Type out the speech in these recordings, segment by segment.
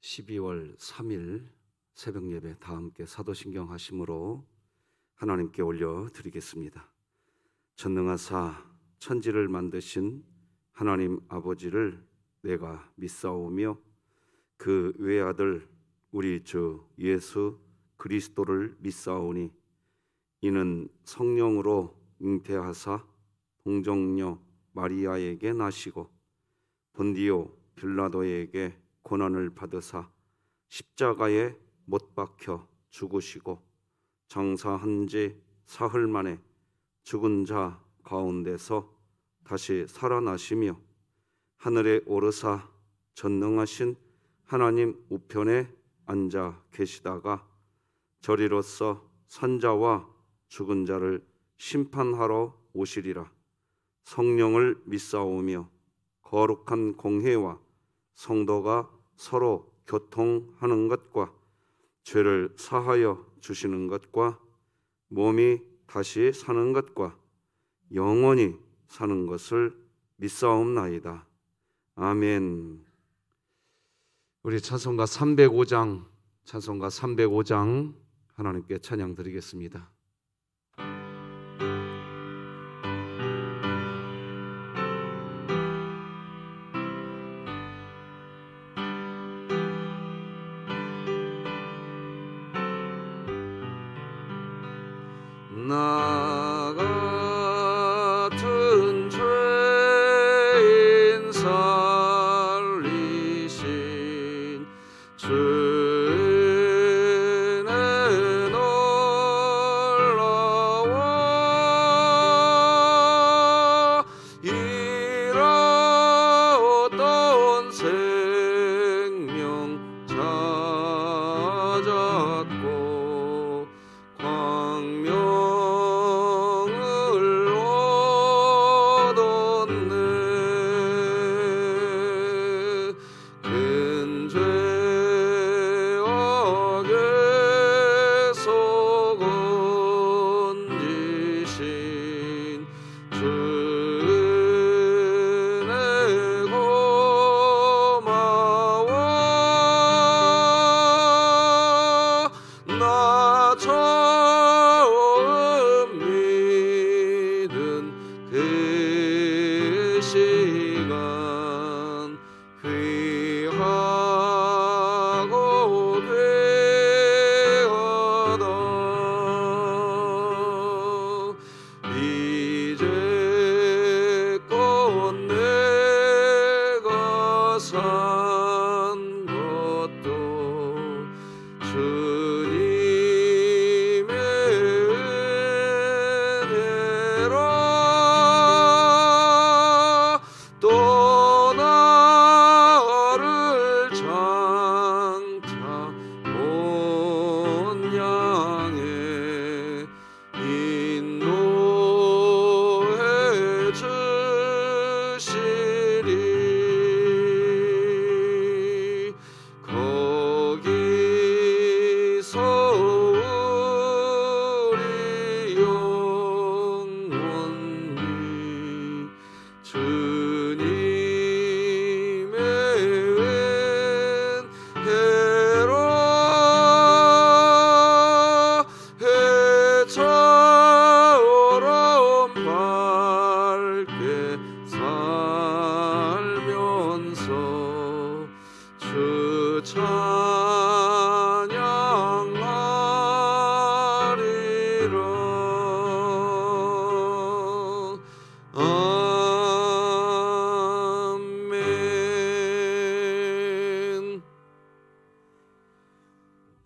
12월 3일 새벽 예배 다 함께 사도신경 하심으로 하나님께 올려드리겠습니다. 전능하사 천지를 만드신 하나님 아버지를 내가 믿사오며 그 외아들 우리 주 예수 그리스도를 믿사오니 이는 성령으로 잉태하사 동정녀 마리아에게 나시고 본디오 빌라도에게 고난을 받으사 십자가에 못 박혀 죽으시고 장사한 지 사흘 만에 죽은 자 가운데서 다시 살아나시며 하늘에 오르사 전능하신 하나님 우편에 앉아 계시다가 저리로서 산자와 죽은 자를 심판하러 오시리라. 성령을 믿사오며 거룩한 공회와 성도가 서로 교통하는 것과 죄를 사하여 주시는 것과 몸이 다시 사는 것과 영원히 사는 것을 믿사옵나이다. 아멘. 우리 찬송가 305장 하나님께 찬양 드리겠습니다. 나 같은 죄인 살리신 주는 놀라워 잃었던 생명 찾았고 광명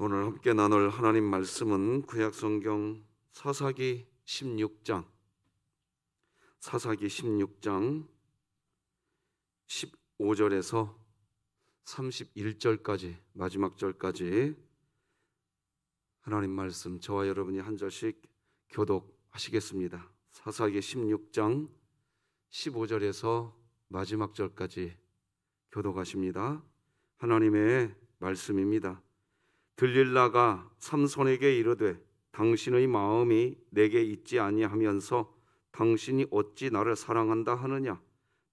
오늘 함께 나눌 하나님 말씀은 구약성경 사사기 16장 15절에서 31절까지 마지막 절까지 하나님 말씀 저와 여러분이 한 절씩 교독하시겠습니다. 사사기 16장 15절에서 마지막 절까지 교독하십니다. 하나님의 말씀입니다. 들릴라가 삼손에게 이르되 당신의 마음이 내게 있지 아니하면서 당신이 어찌 나를 사랑한다 하느냐?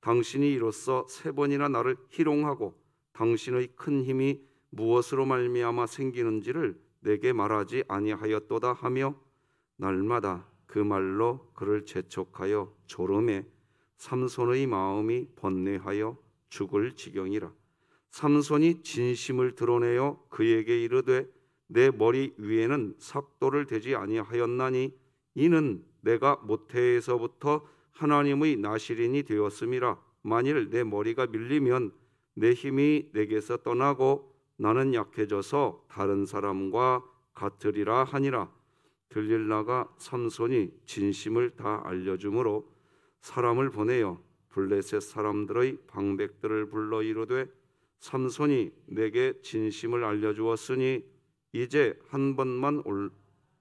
당신이 이로써 3번이나 나를 희롱하고 당신의 큰 힘이 무엇으로 말미암아 생기는지를 내게 말하지 아니하였도다 하며 날마다 그 말로 그를 재촉하여 조름에 삼손의 마음이 번뇌하여 죽을 지경이라. 삼손이 진심을 드러내어 그에게 이르되 내 머리 위에는 삭도를 대지 아니하였나니 이는 내가 모태에서부터 하나님의 나실인이 되었음이라. 만일 내 머리가 밀리면 내 힘이 내게서 떠나고 나는 약해져서 다른 사람과 같으리라 하니라. 들릴라가 삼손이 진심을 다 알려주므로 사람을 보내어 블레셋 사람들의 방백들을 불러 이르되 삼손이 내게 진심을 알려주었으니 이제 한 번만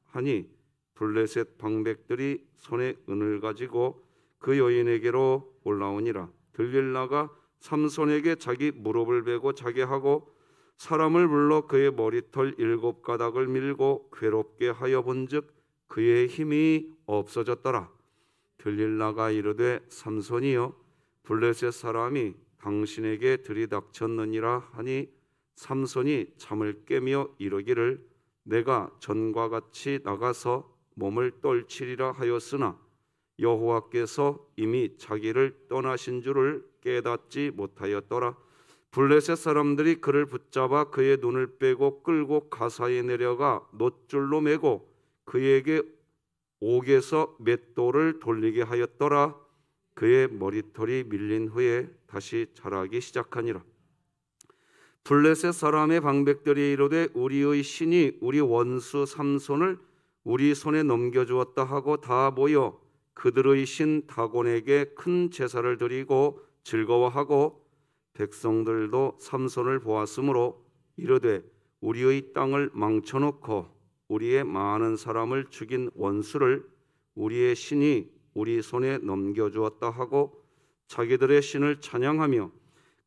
하니 블레셋 방백들이 손에 은을 가지고 그 여인에게로 올라오니라. 들릴라가 삼손에게 자기 무릎을 베고 자게 하고 사람을 불러 그의 머리털 7가닥을 밀고 괴롭게 하여 본즉 그의 힘이 없어졌더라. 들릴라가 이르되 삼손이여 블레셋 사람이 당신에게 들이닥쳤느니라 하니 삼손이 잠을 깨며 이르기를 내가 전과 같이 나가서 몸을 떨치리라 하였으나 여호와께서 이미 자기를 떠나신 줄을 깨닫지 못하였더라. 블레셋 사람들이 그를 붙잡아 그의 눈을 빼고 끌고 가사에 내려가 놋줄로 매고 그에게 옥에서 맷돌을 돌리게 하였더라. 그의 머리털이 밀린 후에 다시 자라기 시작하니라. 블레셋 사람의 방백들이 이르되 우리의 신이 우리 원수 삼손을 우리 손에 넘겨주었다 하고 다 모여 그들의 신 다곤에게 큰 제사를 드리고 즐거워하고 백성들도 삼손을 보았으므로 이르되 우리의 땅을 망쳐놓고 우리의 많은 사람을 죽인 원수를 우리의 신이 우리 손에 넘겨주었다 하고 자기들의 신을 찬양하며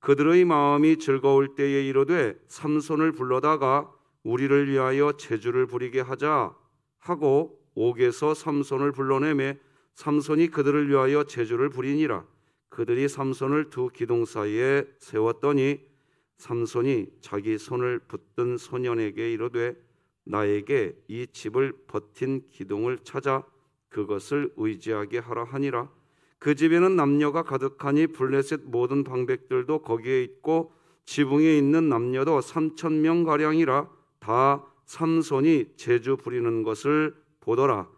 그들의 마음이 즐거울 때에 이르되 삼손을 불러다가 우리를 위하여 제주를 부리게 하자 하고 옥에서 삼손을 불러내매 삼손이 그들을 위하여 제주를 부리니라. 그들이 삼손을 두 기둥 사이에 세웠더니 삼손이 자기 손을 붙든 소년에게 이르되 나에게 이 집을 버틴 기둥을 찾아 그것을 의지하게 하라 하니라. 그 집에는 남녀가 가득하니 블레셋 모든 방백들도 거기에 있고 지붕에 있는 남녀도 3,000명 가량이라. 다 삼손이 제주 부리는 것을 보더라.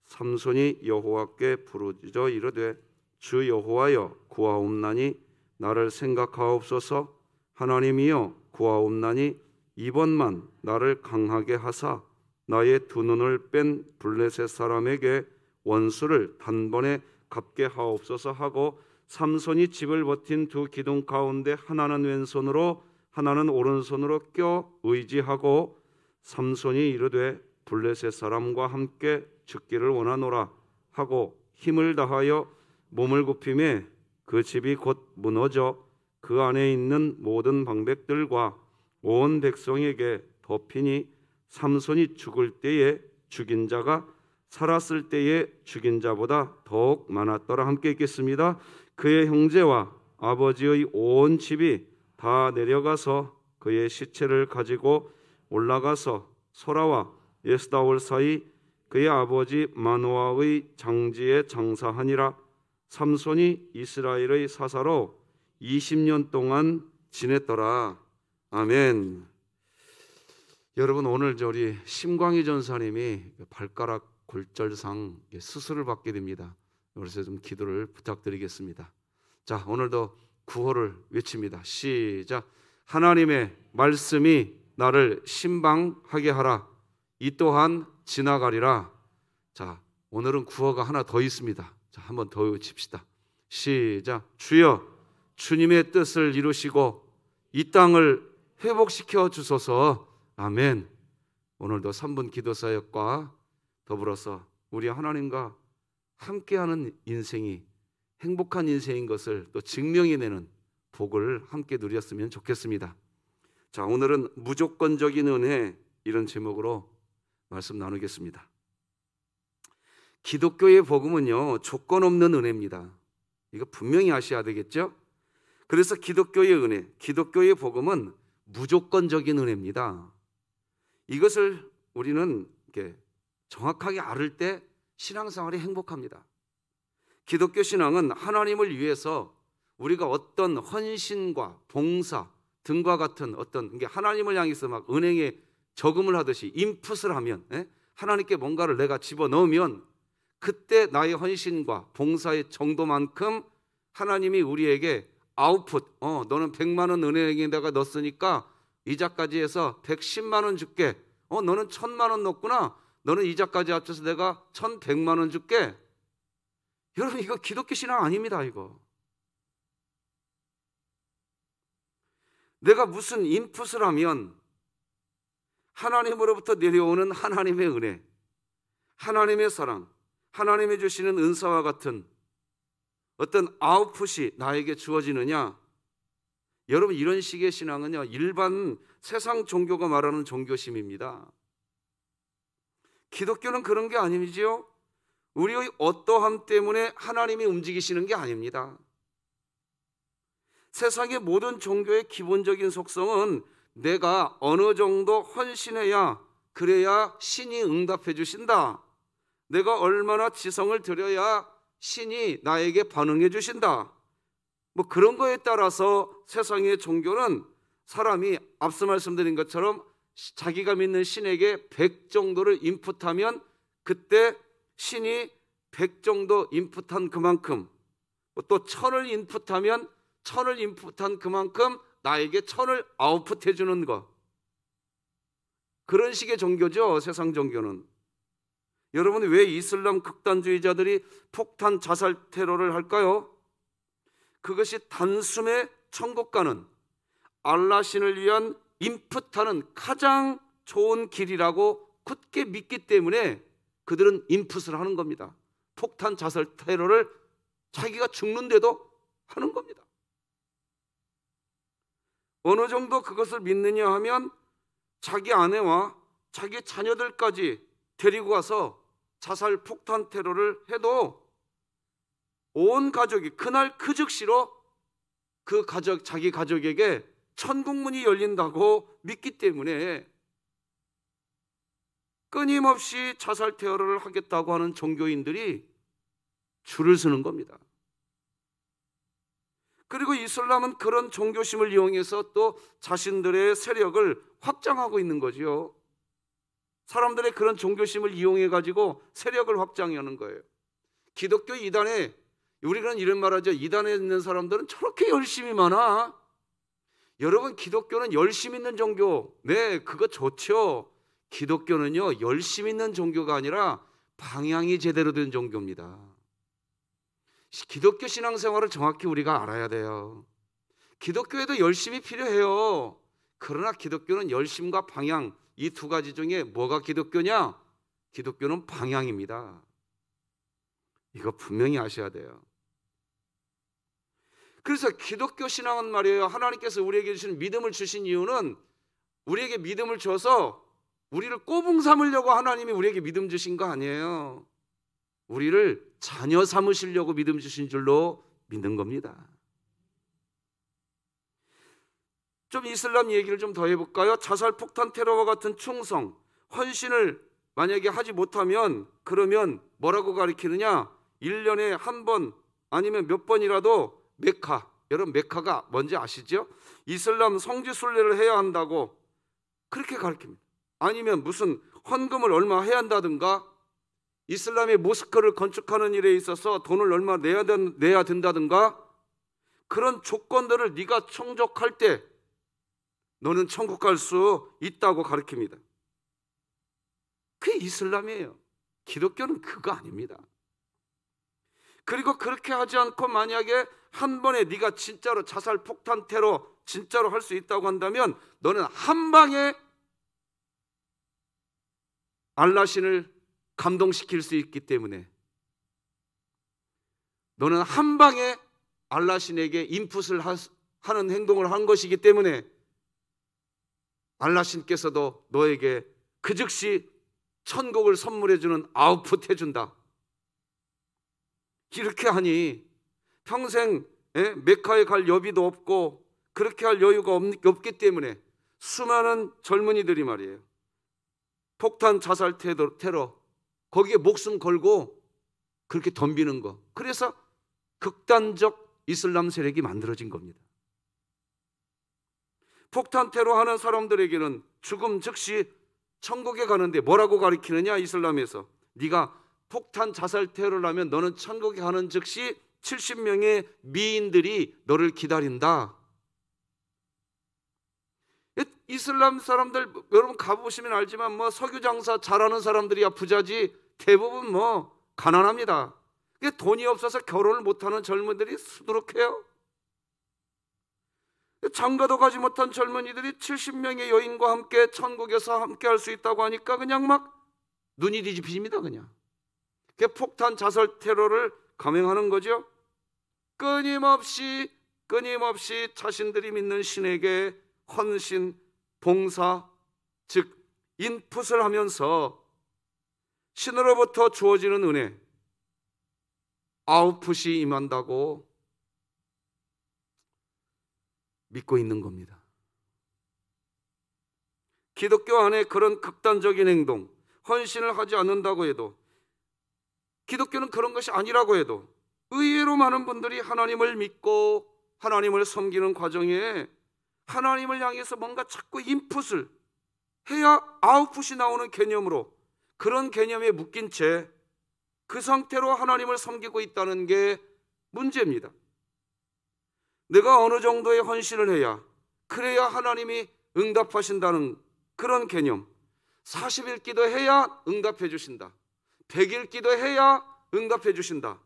삼손이 여호와께 부르짖어 이르되 주 여호와여 구하옵나니 나를 생각하옵소서. 하나님이여 구하옵나니 이번만 나를 강하게 하사 나의 두 눈을 뺀 블레셋 사람에게 원수를 단번에 갚게 하옵소서 하고 삼손이 집을 버틴 두 기둥 가운데 하나는 왼손으로 하나는 오른손으로 껴 의지하고 삼손이 이르되 블레셋 사람과 함께 죽기를 원하노라 하고 힘을 다하여 몸을 굽히매 그 집이 곧 무너져 그 안에 있는 모든 방백들과 온 백성에게 덮이니 삼손이 죽을 때에 죽인 자가 살았을 때에 죽인 자보다 더욱 많았더라. 함께 읽겠습니다. 그의 형제와 아버지의 온 집이 다 내려가서 그의 시체를 가지고 올라가서 소라와 에스다올 사이 그의 아버지 마노아의 장지에 장사하니라. 삼손이 이스라엘의 사사로 20년 동안 지냈더라. 아멘. 여러분 오늘 우리 심광희 전사님이 발가락 골절상 수술을 받게 됩니다. 그래서 좀 기도를 부탁드리겠습니다. 자, 오늘도 구호를 외칩니다. 시작. 하나님의 말씀이 나를 신방하게 하라. 이 또한 지나가리라. 자, 오늘은 구호가 하나 더 있습니다. 자, 한번 더 외칩시다. 시작. 주여 주님의 뜻을 이루시고 이 땅을 회복시켜 주소서. 아멘. 오늘도 3분 기도사역과 더불어서 우리 하나님과 함께하는 인생이 행복한 인생인 것을 또 증명해내는 복을 함께 누렸으면 좋겠습니다. 자, 오늘은 무조건적인 은혜, 이런 제목으로 말씀 나누겠습니다. 기독교의 복음은요, 조건 없는 은혜입니다. 이거 분명히 아셔야 되겠죠? 그래서 기독교의 은혜, 기독교의 복음은 무조건적인 은혜입니다. 이것을 우리는 이렇게 정확하게 알을 때 신앙생활이 행복합니다. 기독교 신앙은 하나님을 위해서 우리가 어떤 헌신과 봉사 등과 같은 어떤 하나님을 향해서 막 은행에 저금을 하듯이 인풋을 하면, 하나님께 뭔가를 내가 집어넣으면 그때 나의 헌신과 봉사의 정도만큼 하나님이 우리에게 아웃풋, 너는 100만 원 은행에다가 넣었으니까 이자까지 해서 110만 원 줄게. 너는 1000만 원 넣었구나. 너는 이자까지 합쳐서 내가 1100만 원 줄게. 여러분, 이거 기독교 신앙 아닙니다. 이거 내가 무슨 인풋을 하면 하나님으로부터 내려오는 하나님의 은혜, 하나님의 사랑, 하나님이 주시는 은사와 같은 어떤 아웃풋이 나에게 주어지느냐? 여러분, 이런 식의 신앙은요, 일반 세상 종교가 말하는 종교심입니다. 기독교는 그런 게 아니지요. 우리의 어떠함 때문에 하나님이 움직이시는 게 아닙니다. 세상의 모든 종교의 기본적인 속성은 내가 어느 정도 헌신해야, 그래야 신이 응답해 주신다. 내가 얼마나 지성을 들여야 신이 나에게 반응해 주신다. 뭐 그런 거에 따라서 세상의 종교는 사람이 앞서 말씀드린 것처럼 자기가 믿는 신에게 100 정도를 인풋하면 그때 신이 100 정도 인풋한 그만큼, 또 1000을 인풋하면 1000을 인풋한 그만큼 나에게 1000을 아웃풋해 주는 거, 그런 식의 종교죠, 세상 종교는. 여러분, 왜 이슬람 극단주의자들이 폭탄 자살 테러를 할까요? 그것이 단숨에 천국 가는 알라 신을 위한 인풋하는 가장 좋은 길이라고 굳게 믿기 때문에 그들은 인풋을 하는 겁니다. 폭탄 자살 테러를 자기가 죽는데도 하는 겁니다. 어느 정도 그것을 믿느냐 하면 자기 아내와 자기 자녀들까지 데리고 가서 자살 폭탄 테러를 해도 온 가족이 그날 그 즉시로 그 가족, 자기 가족에게 천국문이 열린다고 믿기 때문에 끊임없이 자살 테러를 하겠다고 하는 종교인들이 줄을 서는 겁니다. 그리고 이슬람은 그런 종교심을 이용해서 또 자신들의 세력을 확장하고 있는 거지요. 사람들의 그런 종교심을 이용해 가지고 세력을 확장하는 거예요. 기독교 이단에, 우리는 이런 말하죠. 이단에 있는 사람들은 저렇게 열심히 많아. 여러분, 기독교는 열심 있는 종교, 네, 그거 좋죠. 기독교는요, 열심 있는 종교가 아니라 방향이 제대로 된 종교입니다. 기독교 신앙생활을 정확히 우리가 알아야 돼요. 기독교에도 열심이 필요해요. 그러나 기독교는 열심과 방향, 이 두 가지 중에 뭐가 기독교냐? 기독교는 방향입니다. 이거 분명히 아셔야 돼요. 그래서 기독교 신앙은 말이에요, 하나님께서 우리에게 주신 믿음을 주신 이유는 우리에게 믿음을 줘서 우리를 꼬붕 삼으려고 하나님이 우리에게 믿음 주신 거 아니에요. 우리를 자녀 삼으시려고 믿음 주신 줄로 믿는 겁니다. 좀 이슬람 얘기를 좀 더 해볼까요? 자살 폭탄 테러와 같은 충성, 헌신을 만약에 하지 못하면 그러면 뭐라고 가르치느냐? 1년에 한 번 아니면 몇 번이라도 메카, 여러분 메카가 뭔지 아시죠? 이슬람 성지 순례를 해야 한다고 그렇게 가르칩니다. 아니면 무슨 헌금을 얼마 해야 한다든가, 이슬람의 모스크를 건축하는 일에 있어서 돈을 얼마 내야 된다든가, 그런 조건들을 네가 충족할 때 너는 천국 갈 수 있다고 가르칩니다. 그게 이슬람이에요. 기독교는 그거 아닙니다. 그리고 그렇게 하지 않고 만약에 한 번에 네가 진짜로 자살 폭탄 테러 진짜로 할 수 있다고 한다면 너는 한 방에 알라 신을 감동시킬 수 있기 때문에, 너는 한 방에 알라 신에게 인풋을 하는 행동을 한 것이기 때문에 알라 신께서도 너에게 그 즉시 천국을 선물해 주는 아웃풋 해준다. 이렇게 하니 평생 메카에 갈 여비도 없고 그렇게 할 여유가 없기 때문에 수많은 젊은이들이 말이에요, 폭탄 자살 테러 거기에 목숨 걸고 그렇게 덤비는 거. 그래서 극단적 이슬람 세력이 만들어진 겁니다. 폭탄 테러하는 사람들에게는 죽음 즉시 천국에 가는데 뭐라고 가르치느냐? 이슬람에서 네가 폭탄 자살 테러를 하면 너는 천국에 가는 즉시 70명의 미인들이 너를 기다린다. 이슬람 사람들 여러분 가보시면 알지만 뭐 석유 장사 잘하는 사람들이야 부자지, 대부분 뭐 가난합니다. 돈이 없어서 결혼을 못하는 젊은이들이 수두룩해요. 장가도 가지 못한 젊은이들이 70명의 여인과 함께 천국에서 함께 할 수 있다고 하니까 그냥 막 눈이 뒤집힙니다. 그냥 폭탄 자살 테러를 감행하는 거죠. 끊임없이 자신들이 믿는 신에게 헌신, 봉사, 즉 인풋을 하면서 신으로부터 주어지는 은혜, 아웃풋이 임한다고 믿고 있는 겁니다. 기독교 안에 그런 극단적인 행동, 헌신을 하지 않는다고 해도, 기독교는 그런 것이 아니라고 해도 의외로 많은 분들이 하나님을 믿고 하나님을 섬기는 과정에 하나님을 향해서 뭔가 자꾸 인풋을 해야 아웃풋이 나오는 개념으로, 그런 개념에 묶인 채 그 상태로 하나님을 섬기고 있다는 게 문제입니다. 내가 어느 정도의 헌신을 해야, 그래야 하나님이 응답하신다는 그런 개념. 40일 기도해야 응답해 주신다. 100일 기도해야 응답해 주신다.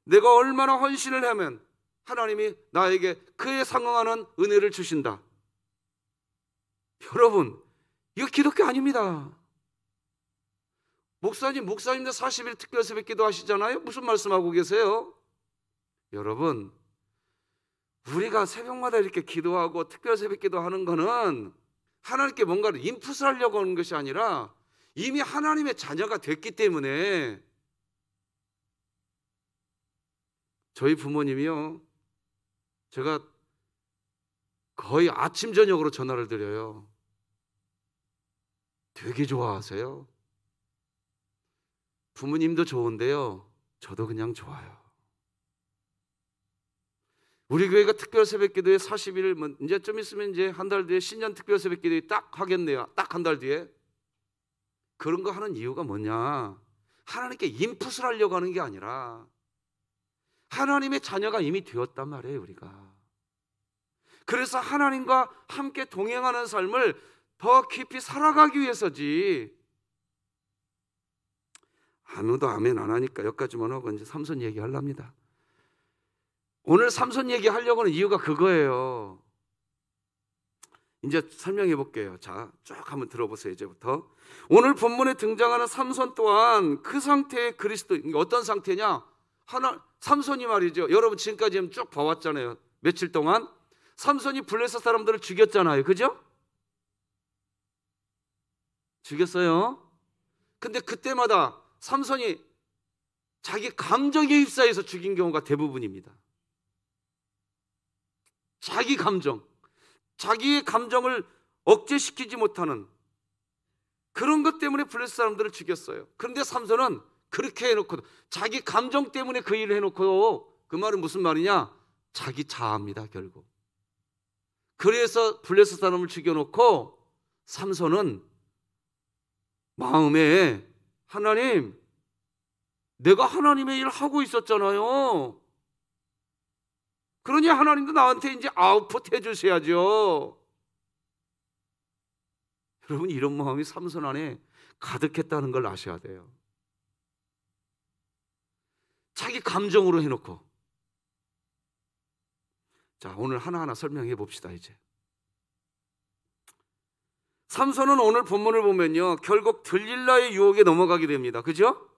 내가 얼마나 헌신을 하면 하나님이 나에게 그에 상응하는 은혜를 주신다. 여러분, 이거 기독교 아닙니다. 목사님들 40일 특별 새벽 기도 하시잖아요. 무슨 말씀하고 계세요? 여러분, 우리가 새벽마다 이렇게 기도하고 특별 새벽 기도하는 거는 하나님께 뭔가를 인풋을 하려고 하는 것이 아니라 이미 하나님의 자녀가 됐기 때문에. 저희 부모님이요, 제가 거의 아침 저녁으로 전화를 드려요. 되게 좋아하세요. 부모님도 좋은데요, 저도 그냥 좋아요. 우리 교회가 특별 새벽 기도에 40일, 이제 좀 있으면 이제 한 달 뒤에 신년 특별 새벽 기도에 딱 하겠네요. 딱 한 달 뒤에. 그런 거 하는 이유가 뭐냐? 하나님께 인풋을 하려고 하는 게 아니라 하나님의 자녀가 이미 되었단 말이에요, 우리가. 그래서 하나님과 함께 동행하는 삶을 더 깊이 살아가기 위해서지. 아무도 아멘 안 하니까 여기까지만 하고 이제 삼손 얘기하려합니다. 오늘 삼손 얘기하려고 하는 이유가 그거예요. 이제 설명해 볼게요. 자, 쭉 한번 들어보세요. 이제부터. 오늘 본문에 등장하는 삼손 또한 그 상태의 그리스도. 어떤 상태냐? 삼손이 말이죠, 여러분 지금까지 쭉 봐왔잖아요. 며칠 동안 삼손이 블레셋 사람들을 죽였잖아요. 그죠? 죽였어요. 근데 그때마다 삼손이 자기 감정에 휩싸여서 죽인 경우가 대부분입니다. 자기 감정, 자기의 감정을 억제시키지 못하는 그런 것 때문에 블레셋 사람들을 죽였어요. 그런데 삼손은 그렇게 해놓고, 자기 감정 때문에 그 일을 해놓고, 그 말은 무슨 말이냐? 자기 자아입니다, 결국. 그래서 블레셋 사람을 죽여놓고 삼손은 마음에, 하나님, 내가 하나님의 일을 하고 있었잖아요. 그러니 하나님도 나한테 이제 아웃풋 해주셔야죠. 여러분, 이런 마음이 삼손 안에 가득했다는 걸 아셔야 돼요. 자기 감정으로 해놓고. 자, 오늘 하나하나 설명해 봅시다. 이제 삼손은 오늘 본문을 보면요, 결국 들릴라의 유혹에 넘어가게 됩니다. 그죠?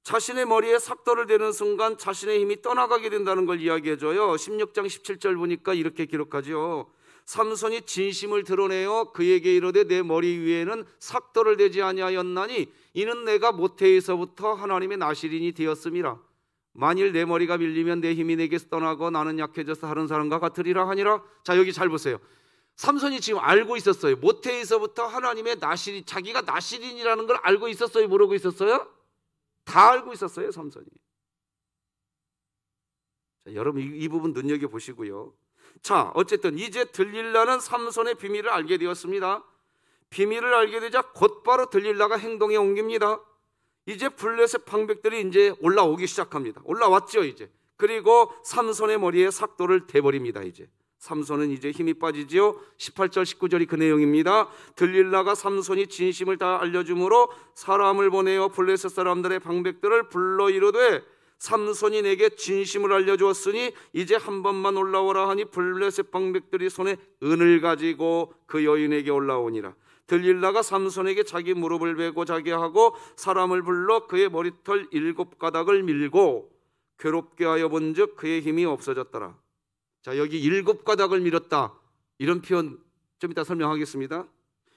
자신의 머리에 삭도를 대는 순간 자신의 힘이 떠나가게 된다는 걸 이야기해줘요. 16장 17절 보니까 이렇게 기록하죠. 삼손이 진심을 드러내어 그에게 이르되 내 머리 위에는 삭도를 대지 아니하였나니 이는 내가 모태에서부터 하나님의 나실인이 되었음이라. 만일 내 머리가 밀리면 내 힘이 내게서 떠나고 나는 약해져서 다른 사람과 같으리라 하니라. 자, 여기 잘 보세요. 삼손이 지금 알고 있었어요. 모태에서부터 하나님의 나실인, 자기가 나실인이라는 걸 알고 있었어요? 모르고 있었어요? 다 알고 있었어요, 삼손이. 자, 여러분 이 부분 눈여겨보시고요. 자, 어쨌든 이제 들릴라는 삼손의 비밀을 알게 되었습니다. 비밀을 알게 되자 곧바로 들릴라가 행동에 옮깁니다. 이제 블레셋 방백들이 이제 올라오기 시작합니다. 올라왔죠, 이제. 그리고 삼손의 머리에 삭도를 대버립니다. 이제 삼손은 이제 힘이 빠지지요. 18절 19절이 그 내용입니다. 들릴라가 삼손이 진심을 다 알려줌으로 사람을 보내어 블레셋 사람들의 방백들을 불러 이르되 삼손이 내게 진심을 알려주었으니 이제 한 번만 올라오라 하니 블레셋 방백들이 손에 은을 가지고 그 여인에게 올라오니라. 들릴라가 삼손에게 자기 무릎을 베고 자게 하고 사람을 불러 그의 머리털 7가닥을 밀고 괴롭게 하여 본즉 그의 힘이 없어졌더라. 자, 여기 7가닥을 밀었다, 이런 표현 좀 이따 설명하겠습니다.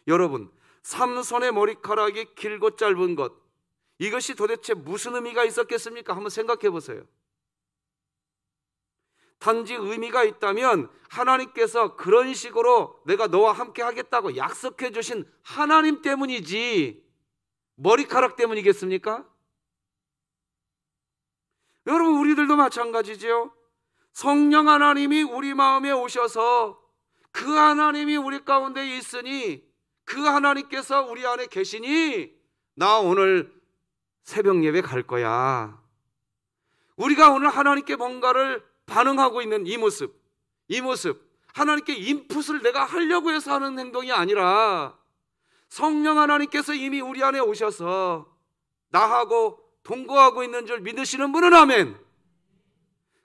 여러분, 삼손의 머리카락이 길고 짧은 것, 이것이 도대체 무슨 의미가 있었겠습니까? 한번 생각해 보세요. 단지 의미가 있다면 하나님께서 그런 식으로 내가 너와 함께 하겠다고 약속해 주신 하나님 때문이지 머리카락 때문이겠습니까? 여러분, 우리들도 마찬가지죠. 성령 하나님이 우리 마음에 오셔서 그 하나님이 우리 가운데 있으니, 그 하나님께서 우리 안에 계시니 나 오늘 새벽 예배 갈 거야. 우리가 오늘 하나님께 뭔가를 반응하고 있는 이 모습, 하나님께 인풋을 내가 하려고 해서 하는 행동이 아니라 성령 하나님께서 이미 우리 안에 오셔서 나하고 동거하고 있는 줄 믿으시는 분은 아멘.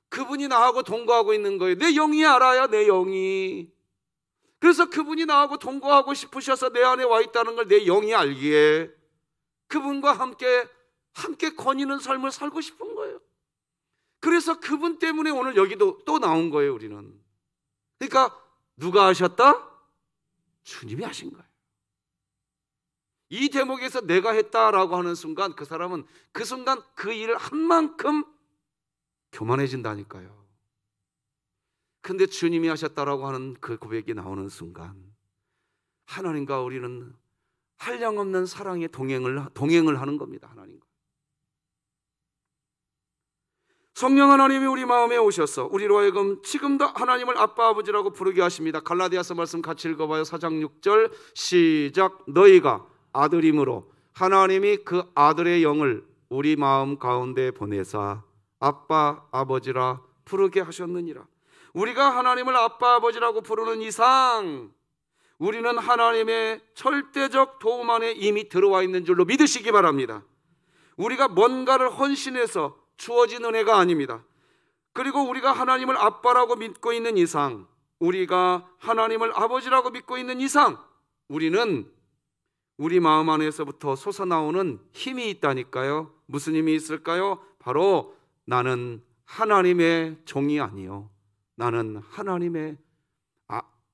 그분이 나하고 동거하고 있는 거예요. 내 영이 알아야, 내 영이. 그래서 그분이 나하고 동거하고 싶으셔서 내 안에 와 있다는 걸 내 영이 알기에 그분과 함께 거니는 삶을 살고 싶은 거예요. 그래서 그분 때문에 오늘 여기도 또 나온 거예요, 우리는. 그러니까 누가 하셨다? 주님이 하신 거예요. 이 대목에서 내가 했다라고 하는 순간 그 사람은 그 순간 그 일을 한 만큼 교만해진다니까요. 근데 주님이 하셨다라고 하는 그 고백이 나오는 순간 하나님과 우리는 한량없는 사랑의 동행을 하는 겁니다. 하나님과. 성령 하나님이 우리 마음에 오셔서 우리로 하여금 지금도 하나님을 아빠 아버지라고 부르게 하십니다. 갈라디아서 말씀 같이 읽어봐요. 4장 6절 시작. 너희가 아들임으로 하나님이 그 아들의 영을 우리 마음 가운데 보내사 아빠 아버지라 부르게 하셨느니라. 우리가 하나님을 아빠 아버지라고 부르는 이상 우리는 하나님의 절대적 도움 안에 이미 들어와 있는 줄로 믿으시기 바랍니다. 우리가 뭔가를 헌신해서 주어진 은혜가 아닙니다. 그리고 우리가 하나님을 아빠라고 믿고 있는 이상, 우리가 하나님을 아버지라고 믿고 있는 이상 우리는 우리 마음 안에서부터 솟아나오는 힘이 있다니까요. 무슨 힘이 있을까요? 바로 나는 하나님의 종이 아니요, 나는 하나님의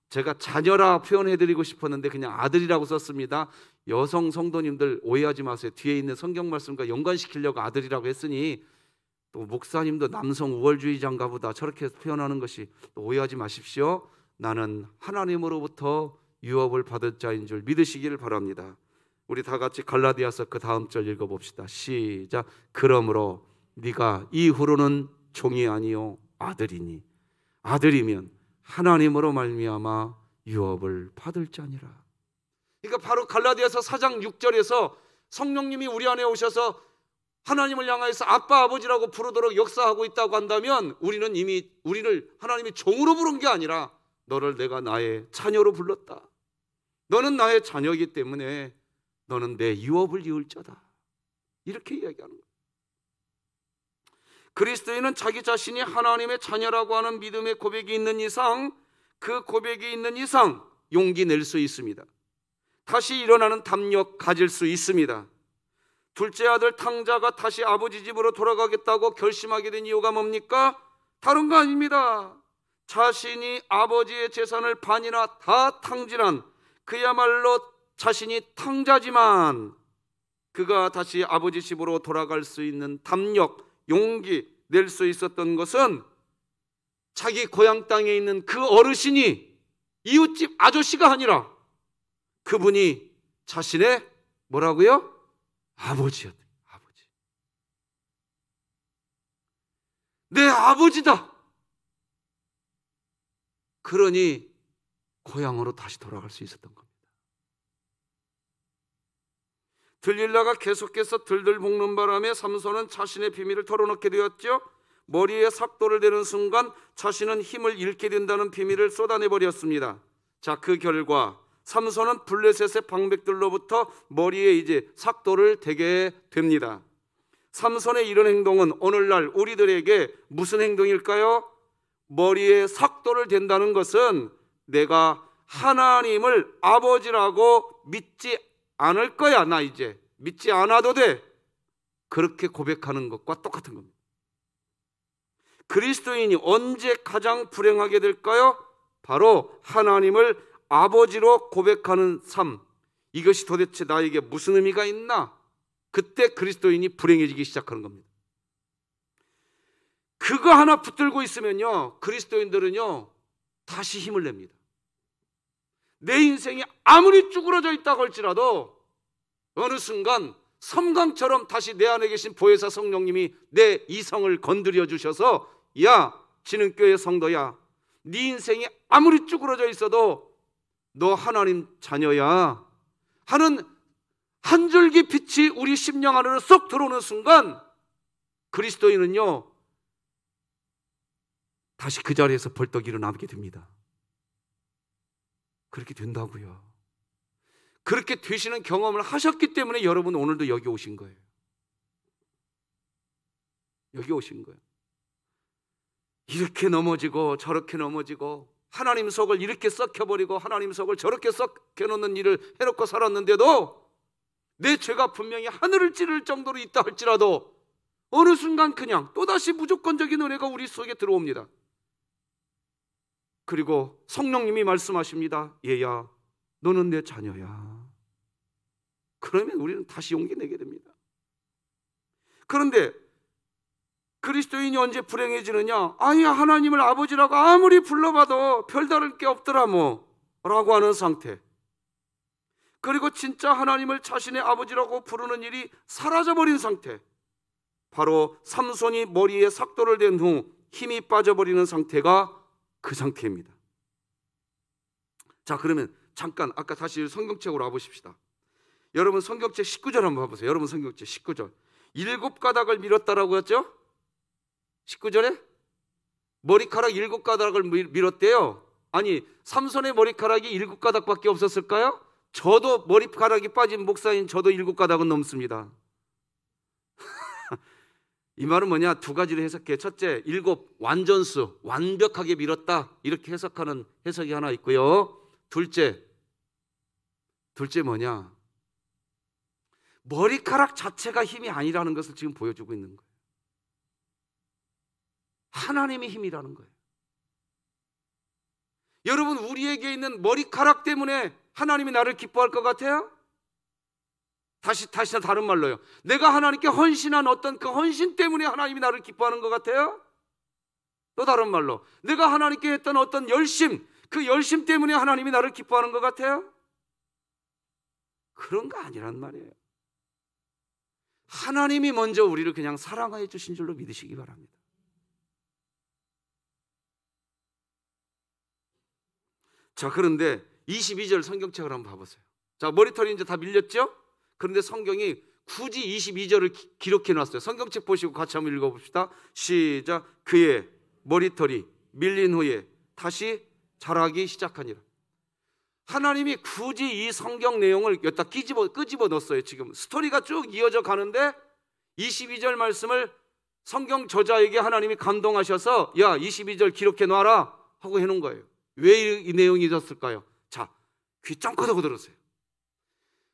제가 자녀라 표현해드리고 싶었는데 그냥 아들이라고 썼습니다. 여성 성도님들 오해하지 마세요. 뒤에 있는 성경 말씀과 연관시키려고 아들이라고 했으니 또 목사님도 남성 우월주의자인가 보다 저렇게 표현하는 것이 또 오해하지 마십시오. 나는 하나님으로부터 유업을 받을 자인 줄 믿으시기를 바랍니다. 우리 다 같이 갈라디아서 그 다음 절 읽어봅시다. 시작. 그러므로 네가 이후로는 종이 아니요 아들이니 아들이면 하나님으로 말미암아 유업을 받을 자니라. 그러니까 바로 갈라디아서 4장 6절에서 성령님이 우리 안에 오셔서 하나님을 향하여서 아빠 아버지라고 부르도록 역사하고 있다고 한다면 우리는 이미 우리를 하나님이 종으로 부른 게 아니라 너를 내가 나의 자녀로 불렀다. 너는 나의 자녀이기 때문에 너는 내 유업을 이을 자다. 이렇게 이야기하는 거예요. 그리스도인은 자기 자신이 하나님의 자녀라고 하는 믿음의 고백이 있는 이상, 그 고백이 있는 이상 용기 낼 수 있습니다. 다시 일어나는 담력 가질 수 있습니다. 둘째 아들 탕자가 다시 아버지 집으로 돌아가겠다고 결심하게 된 이유가 뭡니까? 다른 거 아닙니다. 자신이 아버지의 재산을 반이나 다 탕진한 그야말로 자신이 탕자지만 그가 다시 아버지 집으로 돌아갈 수 있는 담력, 용기 낼 수 있었던 것은 자기 고향 땅에 있는 그 어르신이 이웃집 아저씨가 아니라 그분이 자신의 뭐라고요? 아버지였대요. 아버지. 내 아버지다. 그러니 고향으로 다시 돌아갈 수 있었던 겁니다. 들릴라가 계속해서 들들 볶는 바람에 삼손은 자신의 비밀을 털어놓게 되었죠. 머리에 삭도를 대는 순간 자신은 힘을 잃게 된다는 비밀을 쏟아내버렸습니다. 자, 그 결과 삼손은 블레셋의 방백들로부터 머리에 이제 삭도를 대게 됩니다. 삼손의 이런 행동은 오늘날 우리들에게 무슨 행동일까요? 머리에 삭도를 댄다는 것은 내가 하나님을 아버지라고 믿지 않을 거야. 나 이제 믿지 않아도 돼. 그렇게 고백하는 것과 똑같은 겁니다. 그리스도인이 언제 가장 불행하게 될까요? 바로 하나님을 아버지로 고백하는 삶. 이것이 도대체 나에게 무슨 의미가 있나? 그때 그리스도인이 불행해지기 시작하는 겁니다. 그거 하나 붙들고 있으면요, 그리스도인들은요 다시 힘을 냅니다. 내 인생이 아무리 쭈그러져 있다고 할지라도 어느 순간 섬광처럼 다시 내 안에 계신 보혜사 성령님이 내 이성을 건드려 주셔서, 야, 진흥교회 성도야, 네 인생이 아무리 쭈그러져 있어도 너 하나님 자녀야 하는 한 줄기 빛이 우리 심령 안으로 쏙 들어오는 순간 그리스도인은요 다시 그 자리에서 벌떡 일어나게 됩니다. 그렇게 된다고요. 그렇게 되시는 경험을 하셨기 때문에 여러분 오늘도 여기 오신 거예요. 여기 오신 거예요. 이렇게 넘어지고 저렇게 넘어지고 하나님 속을 이렇게 썩혀버리고 하나님 속을 저렇게 썩혀놓는 일을 해놓고 살았는데도 내 죄가 분명히 하늘을 찌를 정도로 있다 할지라도 어느 순간 그냥 또다시 무조건적인 은혜가 우리 속에 들어옵니다. 그리고 성령님이 말씀하십니다. 얘야, 너는 내 자녀야. 그러면 우리는 다시 용기 내게 됩니다. 그런데 그리스도인이 언제 불행해지느냐? 아니, 하나님을 아버지라고 아무리 불러봐도 별다를 게 없더라 라고 하는 상태. 그리고 진짜 하나님을 자신의 아버지라고 부르는 일이 사라져버린 상태. 바로 삼손이 머리에 삭도를 댄 후 힘이 빠져버리는 상태가 그 상태입니다. 자, 그러면 잠깐 아까 다시 성경책으로 와보십시다. 여러분 성경책 19절 한번 봐보세요. 여러분 성경책 19절. 7가닥을 밀었다라고 했죠? 19절에 머리카락 7가닥을 밀었대요. 아니, 삼손의 머리카락이 7가닥밖에 없었을까요? 저도 머리카락이 빠진 목사인 저도 7가닥은 넘습니다. 이 말은 뭐냐? 두 가지로 해석해. 첫째, 7 완전수, 완벽하게 밀었다, 이렇게 해석하는 해석이 하나 있고요. 둘째 뭐냐? 머리카락 자체가 힘이 아니라는 것을 지금 보여주고 있는 거예요. 하나님의 힘이라는 거예요. 여러분, 우리에게 있는 머리카락 때문에 하나님이 나를 기뻐할 것 같아요? 다시 다른 말로요. 내가 하나님께 헌신한 어떤 그 헌신 때문에 하나님이 나를 기뻐하는 것 같아요? 또 다른 말로, 내가 하나님께 했던 어떤 열심, 그 열심 때문에 하나님이 나를 기뻐하는 것 같아요? 그런 거 아니란 말이에요. 하나님이 먼저 우리를 그냥 사랑해 주신 줄로 믿으시기 바랍니다. 자, 그런데 22절 성경책을 한번 봐보세요. 자, 머리털이 이제 다 밀렸죠? 그런데 성경이 굳이 22절을 기록해 놨어요. 성경책 보시고 같이 한번 읽어봅시다. 시작. 그의 머리털이 밀린 후에 다시 자라기 시작하니라. 하나님이 굳이 이 성경 내용을 여기다 끄집어 넣었어요. 지금 스토리가 쭉 이어져 가는데 22절 말씀을 성경 저자에게 하나님이 감동하셔서, 야, 22절 기록해 놔라 하고 해놓은 거예요. 왜 이 내용이 있었을까요? 자, 귀 쫑긋하고 들으세요.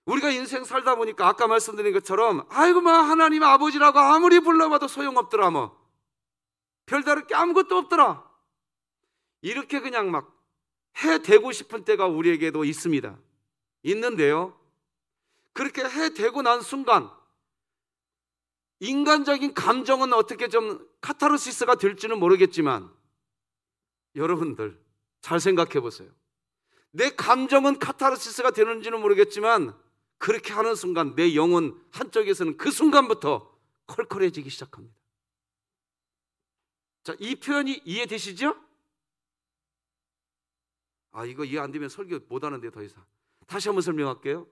우리가 인생 살다 보니까 아까 말씀드린 것처럼, 아이고 하나님 아버지라고 아무리 불러봐도 소용없더라, 별다를 게 아무것도 없더라, 이렇게 그냥 막 해대고 싶은 때가 우리에게도 있습니다. 있는데요, 그렇게 해대고 난 순간 인간적인 감정은 어떻게 좀 카타르시스가 될지는 모르겠지만 여러분들 잘 생각해 보세요. 내 감정은 카타르시스가 되는지는 모르겠지만 그렇게 하는 순간 내 영혼 한쪽에서는 그 순간부터 컬컬해지기 시작합니다. 자, 이 표현이 이해되시죠? 이거 이해 안 되면 설교 못 하는데 더 이상. 다시 한번 설명할게요.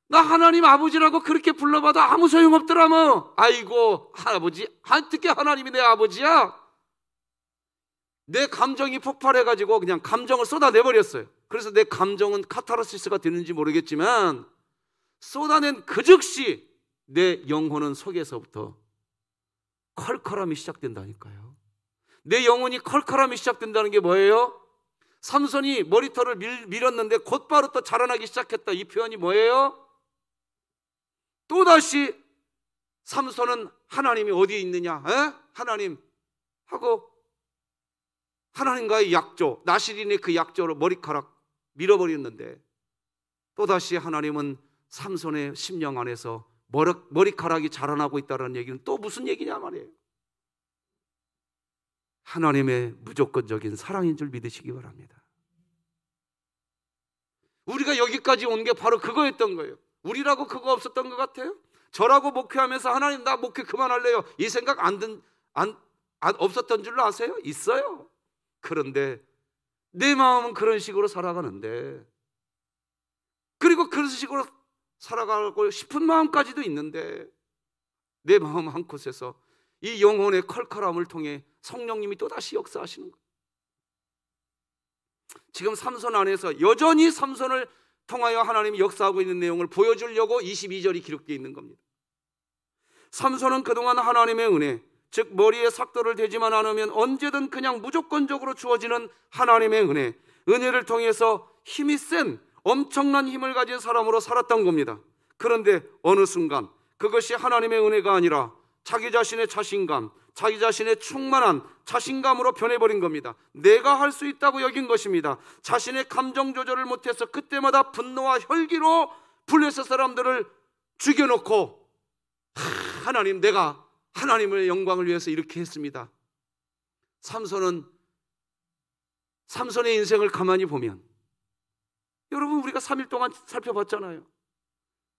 나 하나님 아버지라고 그렇게 불러봐도 아무 소용없더라며. 아이고 아버지, 어떻게 하나님이 내 아버지야? 내 감정이 폭발해가지고 그냥 감정을 쏟아내버렸어요. 그래서 내 감정은 카타르시스가 되는지 모르겠지만 쏟아낸 그 즉시 내 영혼은 속에서부터 컬컬함이 시작된다니까요. 내 영혼이 컬컬함이 시작된다는 게 뭐예요? 삼손이 머리털을 밀었는데 곧바로 또 자라나기 시작했다. 이 표현이 뭐예요? 또다시 삼손은 하나님이 어디에 있느냐? 하나님 하고 하나님과의 약조, 나시린의 그 약조로 머리카락 밀어버렸는데 또다시 하나님은 삼손의 심령 안에서 머리카락이 자라나고 있다는 얘기는 또 무슨 얘기냐 말이에요. 하나님의 무조건적인 사랑인 줄 믿으시기 바랍니다. 우리가 여기까지 온 게 바로 그거였던 거예요. 우리라고 그거 없었던 것 같아요? 저라고 목회하면서 하나님 나 목회 그만할래요, 이 생각 없었던 줄로 아세요? 있어요. 그런데 내 마음은 그런 식으로 살아가는데, 그리고 그런 식으로 살아가고 싶은 마음까지도 있는데 내 마음 한 곳에서 이 영혼의 컬컬함을 통해 성령님이 또다시 역사하시는 거예요. 지금 삼손 안에서 여전히 삼손을 통하여 하나님이 역사하고 있는 내용을 보여주려고 22절이 기록되어 있는 겁니다. 삼손은 그동안 하나님의 은혜, 즉 머리에 삭도를 대지만 않으면 언제든 그냥 무조건적으로 주어지는 하나님의 은혜를 통해서 힘이 센 엄청난 힘을 가진 사람으로 살았던 겁니다. 그런데 어느 순간 그것이 하나님의 은혜가 아니라 자기 자신의 자신감, 자기 자신의 충만한 자신감으로 변해버린 겁니다. 내가 할 수 있다고 여긴 것입니다. 자신의 감정 조절을 못해서 그때마다 분노와 혈기로 블레셋 사람들을 죽여놓고 하나님, 내가 하나님의 영광을 위해서 이렇게 했습니다. 삼손의 인생을 가만히 보면, 여러분 우리가 3일 동안 살펴봤잖아요.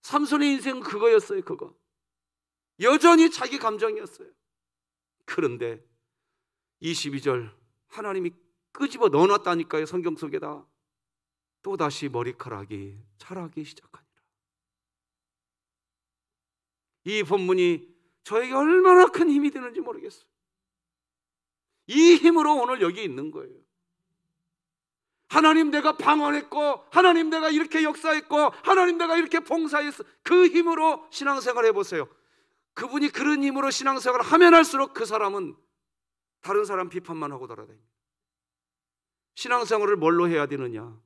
삼손의 인생은 그거였어요. 그거 여전히 자기 감정이었어요. 그런데 22절 하나님이 끄집어 넣어놨다니까요. 성경 속에다. 또다시 머리카락이 자라기 시작하니라. 이 본문이 저에게 얼마나 큰 힘이 되는지 모르겠어요. 이 힘으로 오늘 여기 있는 거예요. 하나님 내가 방언했고, 하나님 내가 이렇게 역사했고, 하나님 내가 이렇게 봉사했어. 그 힘으로 신앙생활 해보세요. 그분이 그런 힘으로 신앙생활을 하면 할수록 그 사람은 다른 사람 비판만 하고 돌아다닙니다. 신앙생활을 뭘로 해야 되느냐?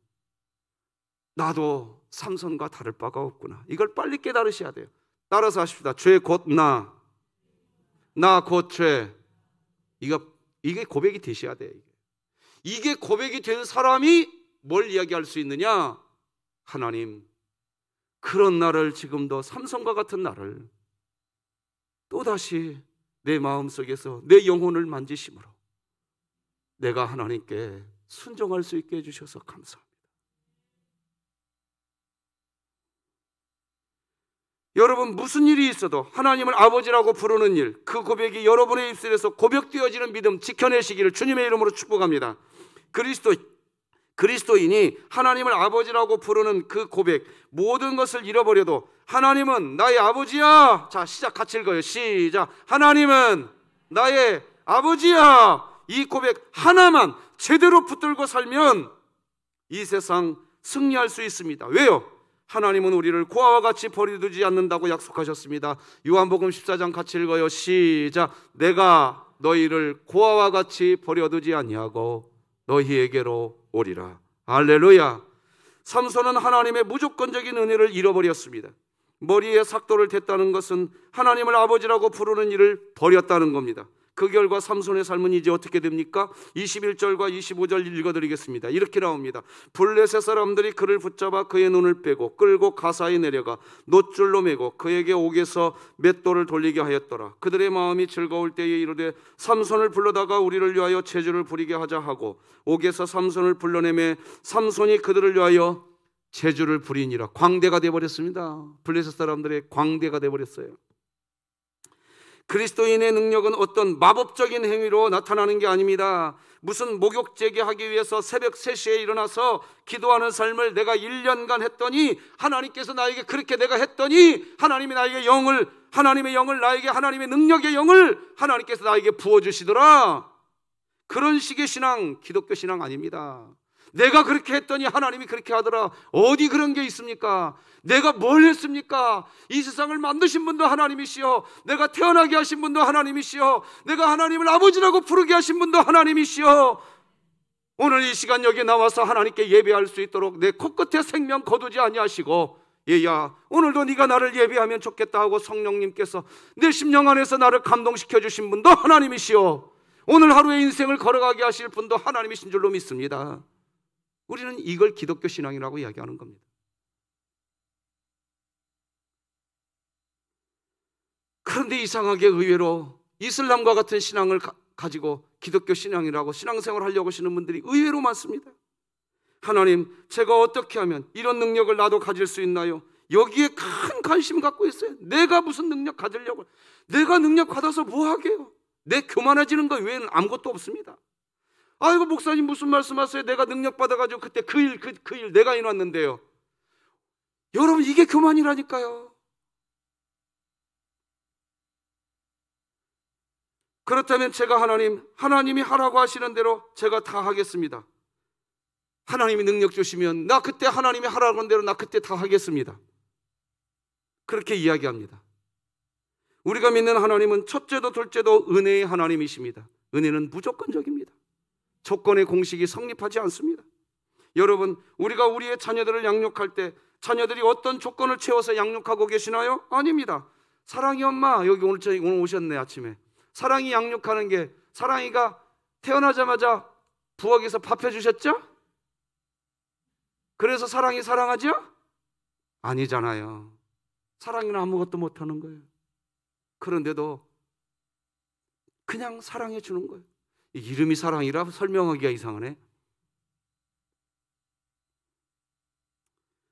나도 삼손과 다를 바가 없구나. 이걸 빨리 깨달으셔야 돼요. 따라서 하십시다. 죄 곧 나 곧 죄. 이게 고백이 되셔야 돼요. 이게 고백이 된 사람이 뭘 이야기할 수 있느냐? 하나님, 그런 나를, 지금도 삼손과 같은 나를 또다시 내 마음속에서 내 영혼을 만지심으로 내가 하나님께 순종할 수 있게 해주셔서 감사합니다. 여러분, 무슨 일이 있어도 하나님을 아버지라고 부르는 일, 그 고백이 여러분의 입술에서 고백되어지는 믿음 지켜내시기를 주님의 이름으로 축복합니다. 그리스도인이 하나님을 아버지라고 부르는 그 고백, 모든 것을 잃어버려도 하나님은 나의 아버지야. 자, 시작 같이 읽어요. 시작. 하나님은 나의 아버지야. 이 고백 하나만 제대로 붙들고 살면 이 세상 승리할 수 있습니다. 왜요? 하나님은 우리를 고아와 같이 버려두지 않는다고 약속하셨습니다. 요한복음 14장 같이 읽어요. 시작. 내가 너희를 고아와 같이 버려두지 아니하고 너희에게로 오리라. 할렐루야. 삼손은 하나님의 무조건적인 은혜를 잃어버렸습니다. 머리에 삭도를 댔다는 것은 하나님을 아버지라고 부르는 일을 버렸다는 겁니다. 그 결과 삼손의 삶은 이제 어떻게 됩니까? 21절과 25절 읽어드리겠습니다. 이렇게 나옵니다. 블레셋 사람들이 그를 붙잡아 그의 눈을 빼고 끌고 가사에 내려가 놋줄로 매고 그에게 옥에서 맷돌을 돌리게 하였더라. 그들의 마음이 즐거울 때에 이르되 삼손을 불러다가 우리를 위하여 제주를 부리게 하자 하고 옥에서 삼손을 불러내매 삼손이 그들을 위하여 제주를 부리니라. 광대가 되어버렸습니다. 블레셋 사람들의 광대가 되어버렸어요. 그리스도인의 능력은 어떤 마법적인 행위로 나타나는 게 아닙니다. 무슨 목욕제게 하기 위해서 새벽 3시에 일어나서 기도하는 삶을 내가 1년간 했더니 하나님께서 나에게 그렇게 내가 했더니 하나님이 나에게 하나님의 영을 나에게 하나님의 능력의 영을 하나님께서 나에게 부어주시더라. 그런 식의 신앙, 기독교 신앙 아닙니다. 내가 그렇게 했더니 하나님이 그렇게 하더라. 어디 그런 게 있습니까? 내가 뭘 했습니까? 이 세상을 만드신 분도 하나님이시여, 내가 태어나게 하신 분도 하나님이시여, 내가 하나님을 아버지라고 부르게 하신 분도 하나님이시여, 오늘 이 시간 여기에 나와서 하나님께 예배할 수 있도록 내 코끝에 생명 거두지 아니하시고, 얘야 오늘도 네가 나를 예배하면 좋겠다 하고 성령님께서 내 심령 안에서 나를 감동시켜 주신 분도 하나님이시여, 오늘 하루의 인생을 걸어가게 하실 분도 하나님이신 줄로 믿습니다. 우리는 이걸 기독교 신앙이라고 이야기하는 겁니다. 그런데 이상하게 의외로 이슬람과 같은 신앙을 가지고 기독교 신앙이라고 신앙생활을 하려고 하시는 분들이 의외로 많습니다. 하나님, 제가 어떻게 하면 이런 능력을 나도 가질 수 있나요? 여기에 큰 관심 갖고 있어요. 내가 무슨 능력 가지려고, 내가 능력 받아서 뭐 하게요? 내 교만해지는 것 외에는 아무것도 없습니다. 아이고 목사님 무슨 말씀하세요? 내가 능력 받아가지고 그때 그 일 내가 해놨는데요. 여러분 이게 교만이라니까요. 그렇다면 제가 하나님이 하라고 하시는 대로 제가 다 하겠습니다. 하나님이 능력 주시면 나 그때 하나님이 하라고 하는 대로 나 그때 다 하겠습니다. 그렇게 이야기합니다. 우리가 믿는 하나님은 첫째도 둘째도 은혜의 하나님이십니다. 은혜는 무조건적입니다. 조건의 공식이 성립하지 않습니다. 여러분, 우리가 우리의 자녀들을 양육할 때 자녀들이 어떤 조건을 채워서 양육하고 계시나요? 아닙니다. 사랑이 엄마, 여기 오늘 오셨네. 아침에 사랑이 양육하는 게, 사랑이가 태어나자마자 부엌에서 밥 해주셨죠? 그래서 사랑이 사랑하죠? 아니잖아요. 사랑이는 아무것도 못하는 거예요. 그런데도 그냥 사랑해 주는 거예요. 이름이 사랑이라 설명하기가 이상하네.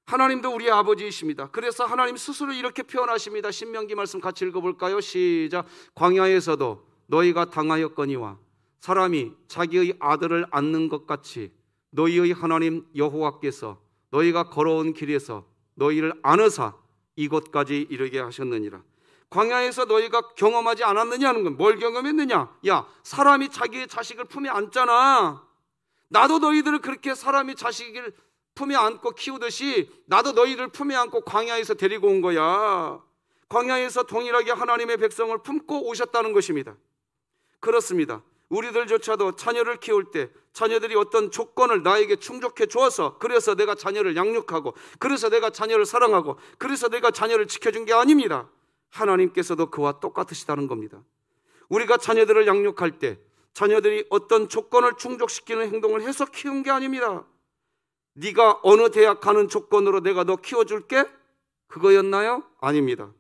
하나님도 우리의 아버지이십니다. 그래서 하나님 스스로 이렇게 표현하십니다. 신명기 말씀 같이 읽어볼까요? 시작. 광야에서도 너희가 당하였거니와 사람이 자기의 아들을 안는 것 같이 너희의 하나님 여호와께서 너희가 걸어온 길에서 너희를 안으사 이곳까지 이르게 하셨느니라. 광야에서 너희가 경험하지 않았느냐는 건 뭘 경험했느냐? 야, 사람이 자기의 자식을 품에 안잖아. 나도 너희들을 그렇게 사람이 자식을 품에 안고 키우듯이 나도 너희를 품에 안고 광야에서 데리고 온 거야. 광야에서 동일하게 하나님의 백성을 품고 오셨다는 것입니다. 그렇습니다. 우리들조차도 자녀를 키울 때 자녀들이 어떤 조건을 나에게 충족해 주어서, 그래서 내가 자녀를 양육하고, 그래서 내가 자녀를 사랑하고, 그래서 내가 자녀를 지켜준 게 아닙니다. 하나님께서도 그와 똑같으시다는 겁니다. 우리가 자녀들을 양육할 때 자녀들이 어떤 조건을 충족시키는 행동을 해서 키운 게 아닙니다. 네가 어느 대학 가는 조건으로 내가 너 키워줄게? 그거였나요? 아닙니다.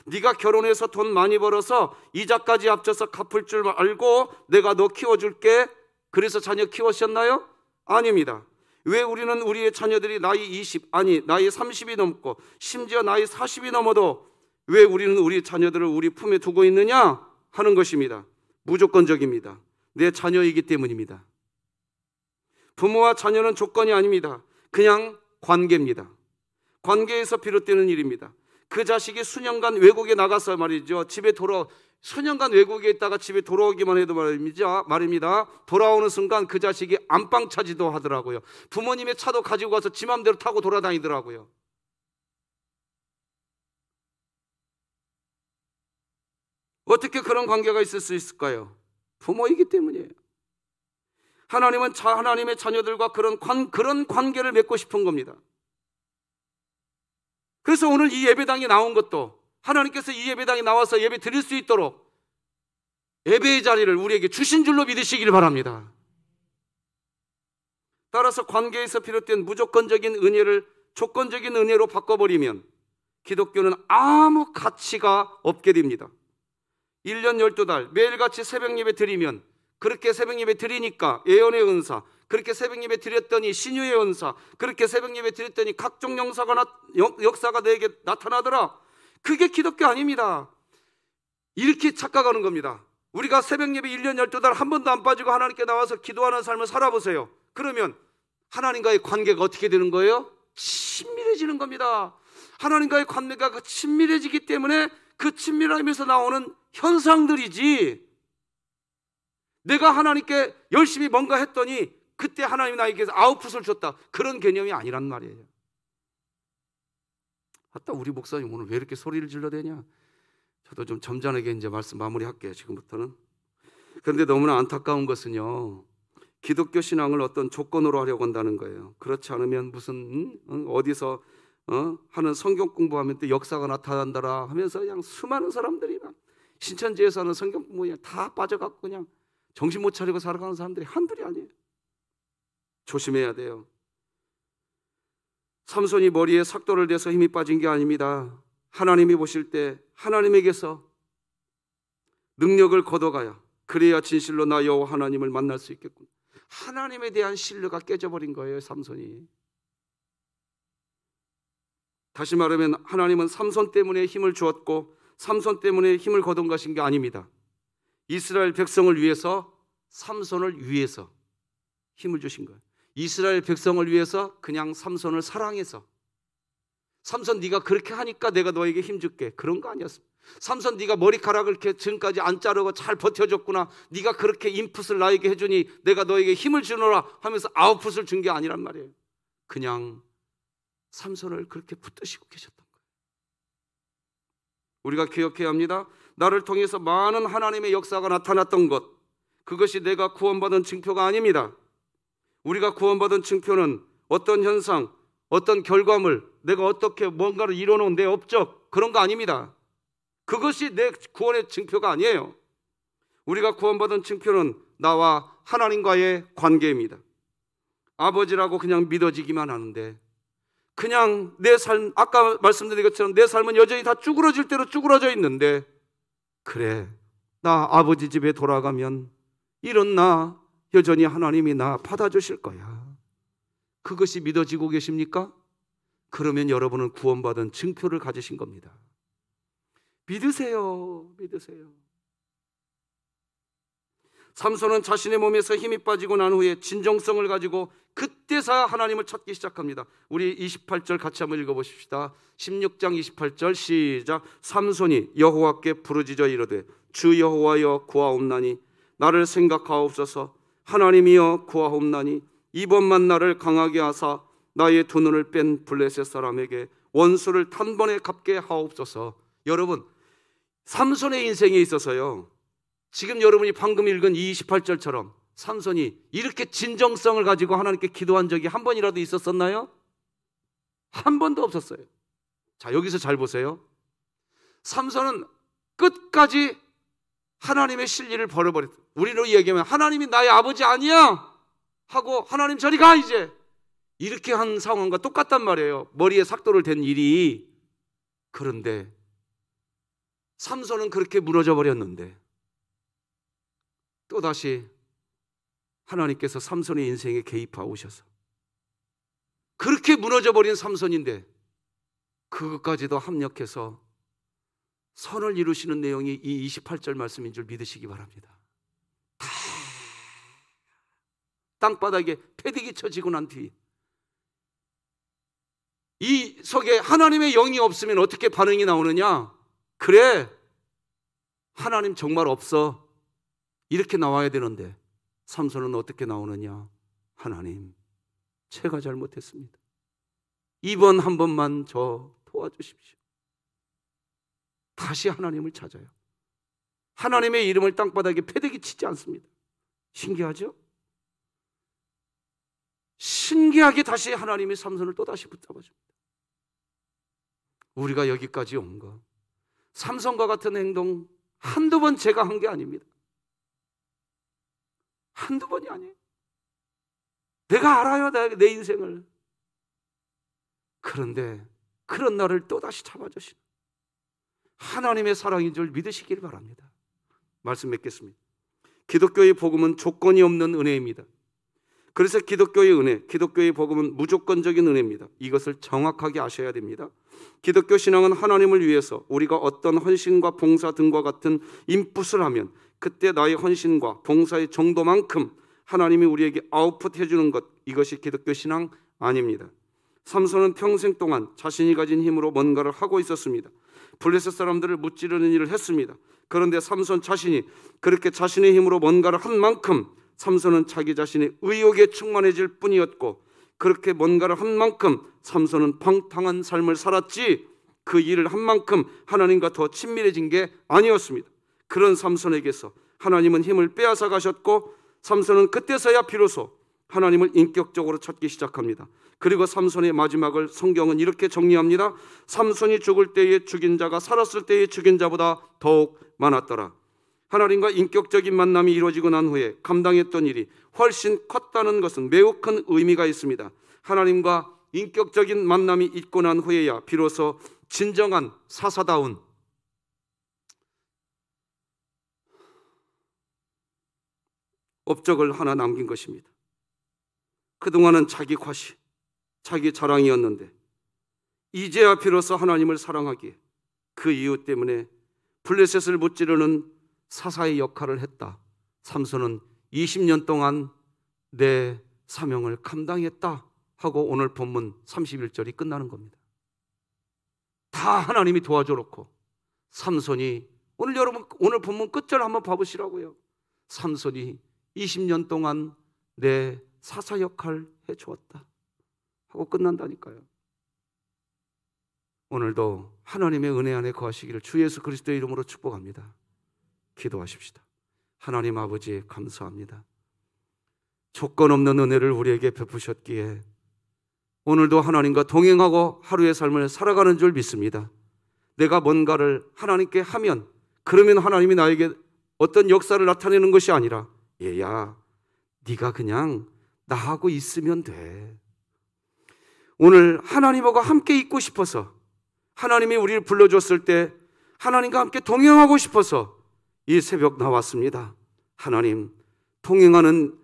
네가 결혼해서 돈 많이 벌어서 이자까지 합쳐서 갚을 줄 알고 내가 너 키워줄게, 그래서 자녀 키우셨나요? 아닙니다. 왜 우리는 우리의 자녀들이 나이 30이 넘고 심지어 나이 40이 넘어도 왜 우리는 우리 자녀들을 우리 품에 두고 있느냐 하는 것입니다. 무조건적입니다. 내 자녀이기 때문입니다. 부모와 자녀는 조건이 아닙니다. 그냥 관계입니다. 관계에서 비롯되는 일입니다. 그 자식이 수년간 외국에 나가서 말이죠, 수년간 외국에 있다가 집에 돌아오기만 해도 말입니다. 돌아오는 순간 그 자식이 안방 차지도 하더라고요. 부모님의 차도 가지고 가서 지 맘대로 타고 돌아다니더라고요. 어떻게 그런 관계가 있을 수 있을까요? 부모이기 때문이에요. 하나님은 하나님의 자녀들과 그런 관계를 맺고 싶은 겁니다. 그래서 오늘 이 예배당에 나온 것도 하나님께서 이 예배당에 나와서 예배 드릴 수 있도록 예배의 자리를 우리에게 주신 줄로 믿으시길 바랍니다. 따라서 관계에서 비롯된 무조건적인 은혜를 조건적인 은혜로 바꿔버리면 기독교는 아무 가치가 없게 됩니다. 1년 12달 매일같이 새벽 예배 드리면 그렇게 새벽 예배 드리니까 예언의 은사, 그렇게 새벽 예배 드렸더니 신유의 은사, 그렇게 새벽 예배 드렸더니 각종 역사가 내게 나타나더라. 그게 기독교 아닙니다. 이렇게 착각하는 겁니다. 우리가 새벽 예배 1년 12달 한 번도 안 빠지고 하나님께 나와서 기도하는 삶을 살아보세요. 그러면 하나님과의 관계가 어떻게 되는 거예요? 친밀해지는 겁니다. 하나님과의 관계가 친밀해지기 때문에 그 친밀함에서 나오는 현상들이지, 내가 하나님께 열심히 뭔가 했더니 그때 하나님이 나에게 아웃풋을 줬다, 그런 개념이 아니란 말이에요. 아따, 우리 목사님 오늘 왜 이렇게 소리를 질러대냐? 저도 좀 점잖게 이제 말씀 마무리할게요, 지금부터는. 그런데 너무나 안타까운 것은요, 기독교 신앙을 어떤 조건으로 하려고 한다는 거예요. 그렇지 않으면 무슨 어디서 하는 성경 공부하면 또 역사가 나타난다라 하면서 그냥 수많은 사람들이 막 신천지에서 하는 성경 공부 그냥 다 빠져갖고 그냥 정신 못 차리고 살아가는 사람들이 한둘이 아니에요. 조심해야 돼요. 삼손이 머리에 삭도를 대서 힘이 빠진 게 아닙니다. 하나님이 보실 때 하나님에게서 능력을 걷어가야, 그래야 진실로 나 여호와 하나님을 만날 수 있겠군. 하나님에 대한 신뢰가 깨져버린 거예요, 삼손이. 다시 말하면 하나님은 삼손 때문에 힘을 주었고 삼손 때문에 힘을 거둔 것인 게 아닙니다. 이스라엘 백성을 위해서, 삼손을 위해서 힘을 주신 거예요. 이스라엘 백성을 위해서, 그냥 삼손을 사랑해서. 삼손 네가 그렇게 하니까 내가 너에게 힘 줄게, 그런 거 아니었습니다. 삼손 네가 머리카락을 이렇게 지금까지 안 자르고 잘 버텨줬구나, 네가 그렇게 인풋을 나에게 해주니 내가 너에게 힘을 주노라 하면서 아웃풋을 준 게 아니란 말이에요. 그냥 삼손을 그렇게 붙드시고 계셨던 거예요. 우리가 기억해야 합니다. 나를 통해서 많은 하나님의 역사가 나타났던 것, 그것이 내가 구원받은 증표가 아닙니다. 우리가 구원받은 증표는 어떤 현상, 어떤 결과물, 내가 어떻게 뭔가를 이뤄놓은 내 업적, 그런 거 아닙니다. 그것이 내 구원의 증표가 아니에요. 우리가 구원받은 증표는 나와 하나님과의 관계입니다. 아버지라고 그냥 믿어지기만 하는데, 그냥 내 삶, 아까 말씀드린 것처럼 내 삶은 여전히 다 쭈그러질 대로 쭈그러져 있는데, 그래, 나 아버지 집에 돌아가면 이런 나 여전히 하나님이 나 받아주실 거야. 그것이 믿어지고 계십니까? 그러면 여러분은 구원받은 증표를 가지신 겁니다. 믿으세요. 믿으세요. 삼손은 자신의 몸에서 힘이 빠지고 난 후에 진정성을 가지고 그때서야 하나님을 찾기 시작합니다. 우리 28절 같이 한번 읽어보십시다. 16장 28절 시작. 삼손이 여호와께 부르짖어 이르되 주 여호와여 구하옵나니 나를 생각하옵소서. 하나님이여 구하옵나니 이번만 나를 강하게 하사 나의 두 눈을 뺀 블레셋 사람에게 원수를 단번에 갚게 하옵소서. 여러분, 삼손의 인생에 있어서요, 지금 여러분이 방금 읽은 이 28절처럼 삼손이 이렇게 진정성을 가지고 하나님께 기도한 적이 한 번이라도 있었었나요? 한 번도 없었어요. 자, 여기서 잘 보세요. 삼손은 끝까지 하나님의 실리를 버려버렸어요. 우리로 이야기하면 하나님이 나의 아버지 아니야 하고 하나님 저리 가 이제, 이렇게 한 상황과 똑같단 말이에요. 머리에 삭도를 댄 일이. 그런데 삼손은 그렇게 무너져 버렸는데 또다시 하나님께서 삼손의 인생에 개입하오셔서 그렇게 무너져 버린 삼손인데 그것까지도 합력해서 선을 이루시는 내용이 이 28절 말씀인 줄 믿으시기 바랍니다. 다 땅바닥에 패대기 쳐지고 난 뒤 이 속에 하나님의 영이 없으면 어떻게 반응이 나오느냐? 그래, 하나님 정말 없어, 이렇게 나와야 되는데 삼손은 어떻게 나오느냐? 하나님, 제가 잘못했습니다. 이번 한 번만 저 도와주십시오. 다시 하나님을 찾아요. 하나님의 이름을 땅바닥에 패대기 치지 않습니다. 신기하죠? 신기하게 다시 하나님이 삼손을 또다시 붙잡아 줍니다. 우리가 여기까지 온 거, 삼손과 같은 행동 한두 번 제가 한 게 아닙니다. 한두 번이 아니에요. 내가 알아요, 내 인생을. 그런데 그런 나를 또다시 잡아주시는 하나님의 사랑인 줄 믿으시길 바랍니다. 말씀 맺겠습니다. 기독교의 복음은 조건이 없는 은혜입니다. 그래서 기독교의 은혜, 기독교의 복음은 무조건적인 은혜입니다. 이것을 정확하게 아셔야 됩니다. 기독교 신앙은 하나님을 위해서 우리가 어떤 헌신과 봉사 등과 같은 인풋을 하면 그때 나의 헌신과 봉사의 정도만큼 하나님이 우리에게 아웃풋해 주는 것, 이것이 기독교 신앙 아닙니다. 삼손은 평생 동안 자신이 가진 힘으로 뭔가를 하고 있었습니다. 블레셋 사람들을 무찌르는 일을 했습니다. 그런데 삼손 자신이 그렇게 자신의 힘으로 뭔가를 한 만큼 삼손은 자기 자신의 의욕에 충만해질 뿐이었고, 그렇게 뭔가를 한 만큼 삼손은 방탕한 삶을 살았지 그 일을 한 만큼 하나님과 더 친밀해진 게 아니었습니다. 그런 삼손에게서 하나님은 힘을 빼앗아 가셨고, 삼손은 그때서야 비로소 하나님을 인격적으로 찾기 시작합니다. 그리고 삼손의 마지막을 성경은 이렇게 정리합니다. 삼손이 죽을 때에 죽인 자가 살았을 때에 죽인 자보다 더욱 많았더라. 하나님과 인격적인 만남이 이루어지고 난 후에 감당했던 일이 훨씬 컸다는 것은 매우 큰 의미가 있습니다. 하나님과 인격적인 만남이 있고 난 후에야 비로소 진정한 사사다운 업적을 하나 남긴 것입니다. 그동안은 자기 과시, 자기 자랑이었는데 이제야 비로소 하나님을 사랑하기에 그 이유 때문에 블레셋을 무찌르는 사사의 역할을 했다. 삼손은 20년 동안 내 사명을 감당했다 하고 오늘 본문 31절이 끝나는 겁니다. 다 하나님이 도와줘놓고 삼손이 오늘 본문 끝절 한번 봐보시라고요. 삼손이 20년 동안 내 사사 역할 해주었다 하고 끝난다니까요. 오늘도 하나님의 은혜 안에 거하시기를 주 예수 그리스도의 이름으로 축복합니다. 기도하십시다. 하나님 아버지 감사합니다. 조건 없는 은혜를 우리에게 베푸셨기에 오늘도 하나님과 동행하고 하루의 삶을 살아가는 줄 믿습니다. 내가 뭔가를 하나님께 하면 그러면 하나님이 나에게 어떤 역사를 나타내는 것이 아니라, 얘야 네가 그냥 나하고 있으면 돼. 오늘 하나님하고 함께 있고 싶어서, 하나님이 우리를 불러줬을 때 하나님과 함께 동행하고 싶어서 이 새벽 나왔습니다. 하나님, 동행하는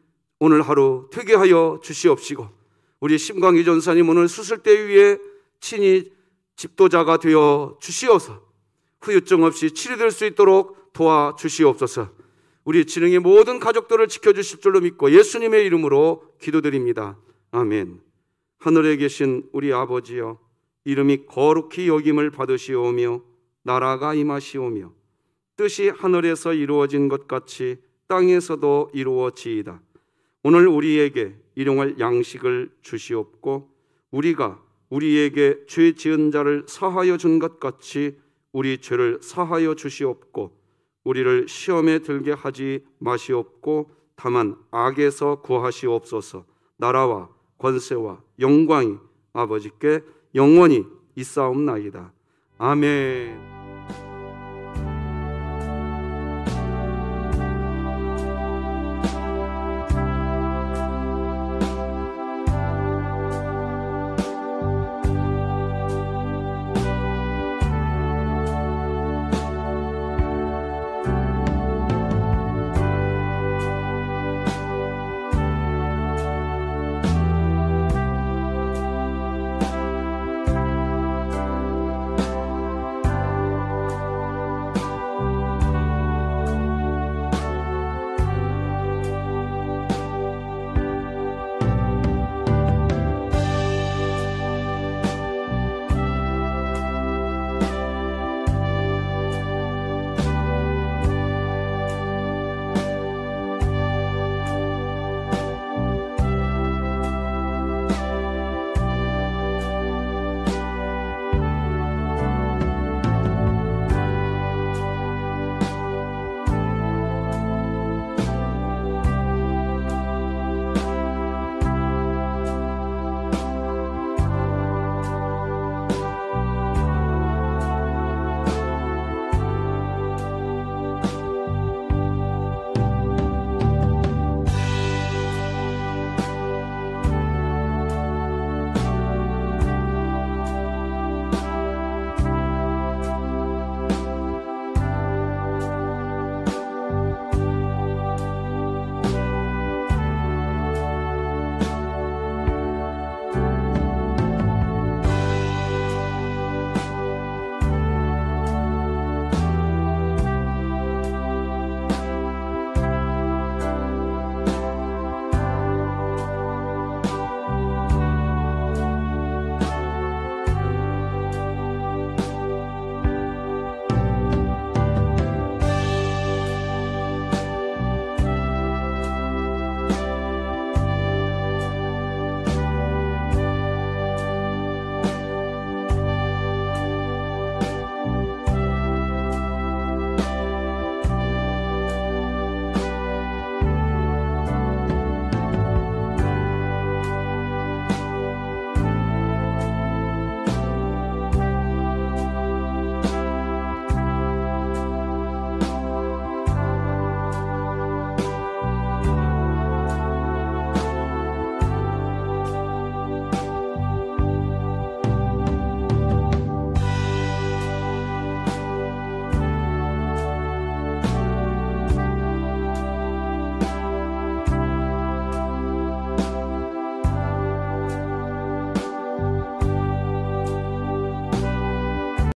오늘 하루 되게 하여 주시옵시고, 우리 심광희 전사님 오늘 수술대 위에 친히 집도자가 되어 주시어서 후유증 없이 치료될 수 있도록 도와주시옵소서. 우리 진흥의 모든 가족들을 지켜주실 줄로 믿고 예수님의 이름으로 기도드립니다. 아멘. 하늘에 계신 우리 아버지여, 이름이 거룩히 여김을 받으시오며 나라가 임하시오며 뜻이 하늘에서 이루어진 것 같이 땅에서도 이루어지이다. 오늘 우리에게 일용할 양식을 주시옵고, 우리가 우리에게 죄 지은 자를 사하여 준 것 같이 우리 죄를 사하여 주시옵고, 우리를 시험에 들게 하지 마시옵고 다만 악에서 구하시옵소서. 나라와 권세와 영광이 아버지께 영원히 있사옵나이다. 아멘.